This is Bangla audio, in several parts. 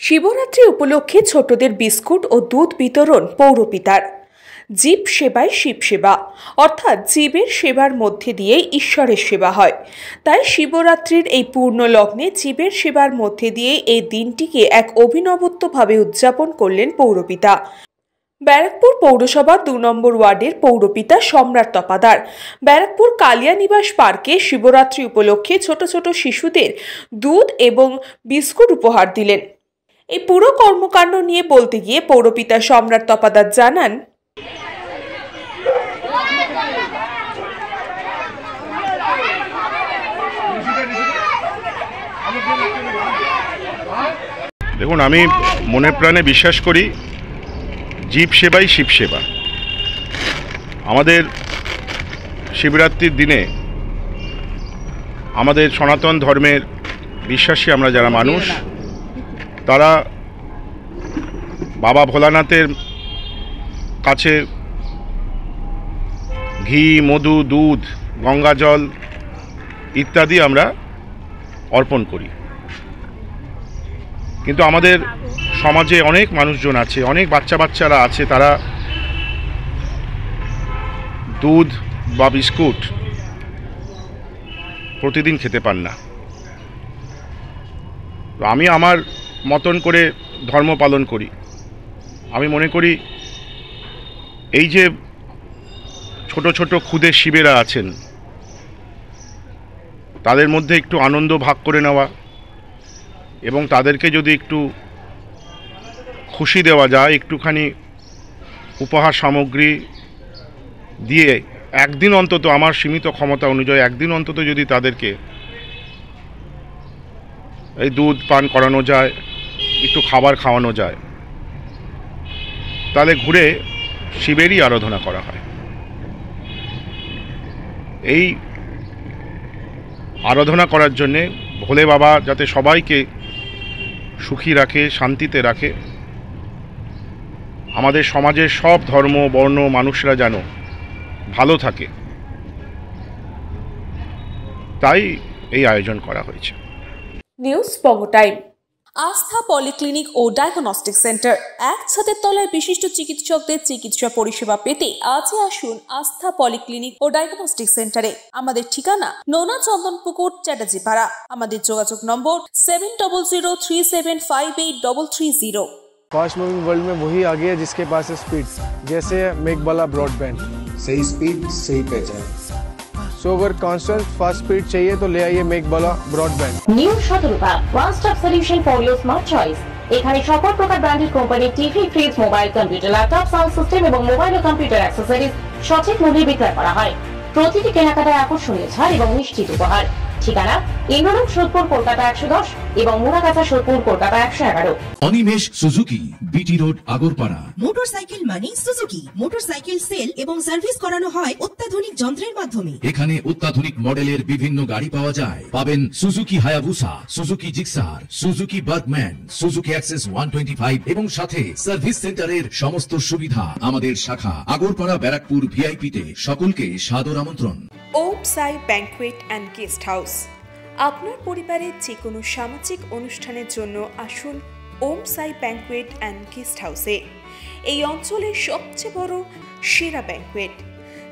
শিবরাত্রি উপলক্ষে ছোটদের বিস্কুট ও দুধ বিতরণ পৌরপিতার। জীব সেবায় শিব সেবা, অর্থাৎ জীবের সেবার মধ্যে দিয়ে ঈশ্বরের সেবা হয়। তাই শিবরাত্রির এই পূর্ণ লগ্নে জীবের সেবার মধ্যে দিয়ে এই দিনটিকে এক অভিনবত্বভাবে উদযাপন করলেন পৌরপিতা। ব্যারাকপুর পৌরসভার ২ নম্বর ওয়ার্ডের পৌরপিতা সম্রাট তপাদার ব্যারাকপুর কালিয়ানিবাস পার্কে শিবরাত্রি উপলক্ষে ছোট ছোট শিশুদের দুধ এবং বিস্কুট উপহার দিলেন। এই পুরো কর্মকাণ্ড নিয়ে বলতে গিয়ে পৌরপিতা সম্রাট তপাদার জানান, দেখুন, আমি মনে প্রাণে বিশ্বাস করি জীব সেবাই শিব সেবা। আমাদের শিবরাত্রির দিনে আমাদের সনাতন ধর্মের বিশ্বাসী আমরা যারা মানুষ, তারা বাবা ভোলানাথের কাছে ঘি, মধু, দুধ, গঙ্গা জল ইত্যাদি আমরা অর্পণ করি। কিন্তু আমাদের সমাজে অনেক মানুষজন আছে, অনেক বাচ্চারা আছে, তারা দুধ বা বিস্কুট প্রতিদিন খেতে পান না। তো আমি আমার মতন করে ধর্ম পালন করি। আমি মনে করি এই যে ছোট ছোট ক্ষুদে শিবেরা আছেন, তাদের মধ্যে একটু আনন্দ ভাগ করে নেওয়া এবং তাদেরকে যদি একটু খুশি দেওয়া যায়, একটুখানি উপহার সামগ্রী দিয়ে একদিন অন্তত, আমার সীমিত ক্ষমতা অনুযায়ী একদিন অন্তত যদি তাদেরকে এই দুধ পান করানো যায়, একটু খাবার খাওয়ানো যায়, তাহলে ঘুরে শিবেরই আরাধনা করা হয়। এই আরাধনা করার জন্যে ভোলে বাবা যাতে সবাইকে সুখী রাখে, শান্তিতে রাখে, আমাদের সমাজের সব ধর্ম বর্ণ মানুষরা যেন ভালো থাকে, তাই এই আয়োজন করা হয়েছে। নিউজ বঙ্গ টাইম। আস্থা পলিক্লিনিক ও ডায়াগনস্টিক সেন্টার, এক ছাদের তলায় বিশিষ্ট চিকিৎসকদের চিকিৎসা পরিষেবা পেতে আজই আসুন আস্থা পলিক্লিনিক ও ডায়াগনস্টিক সেন্টারে। আমাদের ঠিকানা নোনা চন্দনপুকুর, চ্যাটার্জিপাড়া। আমাদের যোগাযোগ নম্বর 7003758330। फास्ट मूविंग वर्ल्ड में वही आगे है जिसके पास है स्पीड, जैसे मेघबाला ब्रॉडबैंड। सही स्पीड सही पहचान। सो अगर कांस्टेंट फास्ट स्पीड चाहिए तो ले आइए Meghbala broadband. New Shatarupa one stop solution for your smart choice. এখানে সকল প্রকার ব্র্যান্ডেড কোম্পানির TV, fridge, mobile, computer, laptop, sound system এবং মোবাইল ও কম্পিউটার অ্যাক্সেসরিজ সঠিক মূল্যে বিক্রয় করা হয়। প্রতিটি কেনাকাটায় আকর্ষণীয় ছাড় এবং নিশ্চিত উপহার। ঠিকানা ইন্দ্রনগর, সোদপুর, কলকাতা 110 এবং Muragachha, Sodepur, Kolkata 111। Animesh Suzuki, BT road, Agarpara. Motorcycle মানে সুজুকি। মোটরসাইকেল সেল এবং সার্ভিস করানো হয় অত্যাধুনিক যন্ত্রের মাধ্যমে। এখানে অত্যাধুনিক মডেলের বিভিন্ন গাড়ি পাওয়া যায়। পাবেন Suzuki Hayabusa, Suzuki Gixxer, Suzuki Bergman, Suzuki access 125 এবং সাথে সার্ভিস সেন্টারের সমস্ত সুবিধা। আমাদের শাখা আগরপাড়া, ব্যারাকপুর ভিআইপি তে। সকলকে সাদর আমন্ত্রণ। ওম সাই ব্যাংকুয়েট অ্যান্ড গেস্ট হাউস। আপনার পরিবারের যে কোনো সামাজিক অনুষ্ঠানের জন্য আসুন ওম সাই ব্যাংকুয়েট অ্যান্ড গেস্ট হাউসে। এই অঞ্চলের সবচেয়ে বড় সেরা ব্যাংকুয়েট।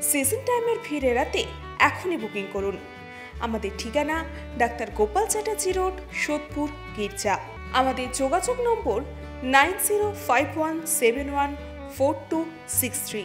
সিজন টাইমের ভিড় এড়াতে এখনই বুকিং করুন। আমাদের ঠিকানা ডাক্তার গোপাল চ্যাটার্জি রোড, সোদপুর, গির্জা। আমাদের যোগাযোগ নম্বর 9051714263।